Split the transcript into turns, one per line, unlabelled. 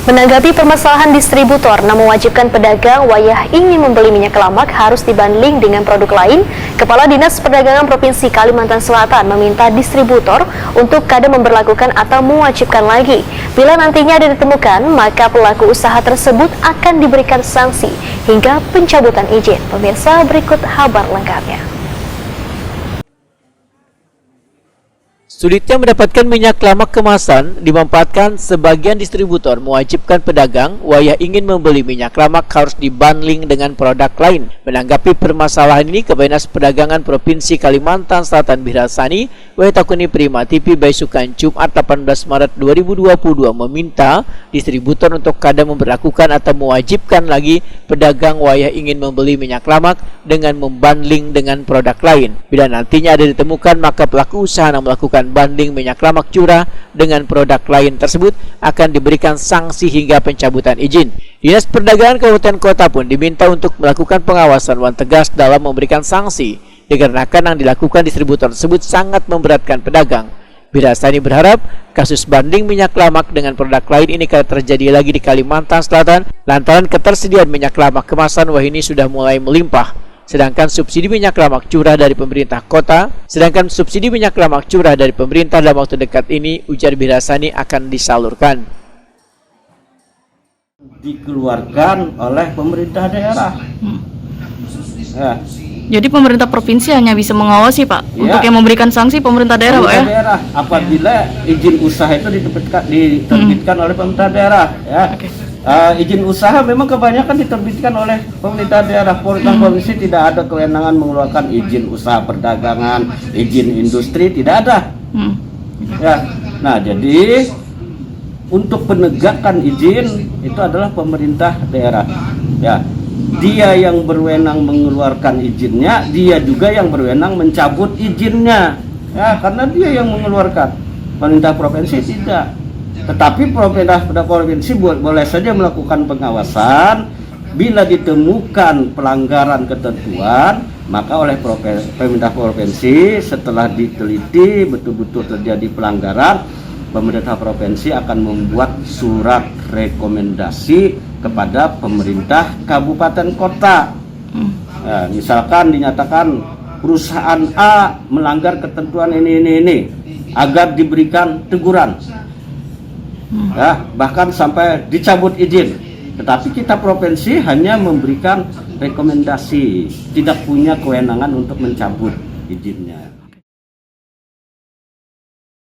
Menanggapi permasalahan distributor yang mewajibkan pedagang wayah ingin membeli minyak kelamak harus dibanding dengan produk lain, Kepala Dinas Perdagangan Provinsi Kalimantan Selatan meminta distributor untuk kadang memberlakukan atau mewajibkan lagi. Bila nantinya ada ditemukan, maka pelaku usaha tersebut akan diberikan sanksi hingga pencabutan izin. Pemirsa, berikut kabar lengkapnya.
Sulitnya mendapatkan minyak kelamak kemasan dimanfaatkan sebagian distributor mewajibkan pedagang wayah ingin membeli minyak kelamak harus dibanding dengan produk lain. Menanggapi permasalahan ini, Kepala Dinas Perdagangan Provinsi Kalimantan Selatan Birasani Wetakuni Prima TV Baisukan Jumat 18 Maret 2022 meminta distributor untuk kadang memberlakukan atau mewajibkan lagi pedagang wayah ingin membeli minyak kelamak dengan membanding dengan produk lain. Bila nantinya ada ditemukan, maka pelaku usaha yang melakukan banding minyak kelamak curah dengan produk lain tersebut akan diberikan sanksi hingga pencabutan izin. Dinas Perdagangan Kabupaten Kota pun diminta untuk melakukan pengawasan dan tegas dalam memberikan sanksi, dikarenakan yang dilakukan distributor tersebut sangat memberatkan pedagang. Birasani berharap kasus banding minyak kelamak dengan produk lain ini tidak terjadi lagi di Kalimantan Selatan lantaran ketersediaan minyak kelamak kemasan wah ini sudah mulai melimpah. Sedangkan subsidi minyak kelamak curah dari pemerintah dalam waktu dekat ini, ujar Birasani, akan disalurkan.
Dikeluarkan oleh pemerintah daerah. Ya.
Jadi pemerintah provinsi hanya bisa mengawasi, Pak, untuk yang memberikan sanksi pemerintah daerah, Pak, ya?
Daerah, apabila izin usaha itu diterbitkan oleh pemerintah daerah, ya.
Okay.
Izin usaha memang kebanyakan diterbitkan oleh pemerintah daerah. Pemerintah provinsi tidak ada kewenangan mengeluarkan izin usaha perdagangan, izin industri, tidak ada. Ya, nah jadi untuk penegakan izin itu adalah pemerintah daerah. Ya, dia yang berwenang mengeluarkan izinnya, dia juga yang berwenang mencabut izinnya. Ya, karena dia yang mengeluarkan. Pemerintah provinsi tidak. Tetapi pemerintah provinsi boleh saja melakukan pengawasan. Bila ditemukan pelanggaran ketentuan, maka oleh pemerintah provinsi setelah diteliti betul-betul terjadi pelanggaran, pemerintah provinsi akan membuat surat rekomendasi kepada pemerintah kabupaten kota. Nah, misalkan dinyatakan perusahaan A melanggar ketentuan ini agar diberikan teguran. Ya, bahkan sampai dicabut izin. Tetapi kita provinsi hanya memberikan rekomendasi, tidak punya kewenangan untuk mencabut izinnya.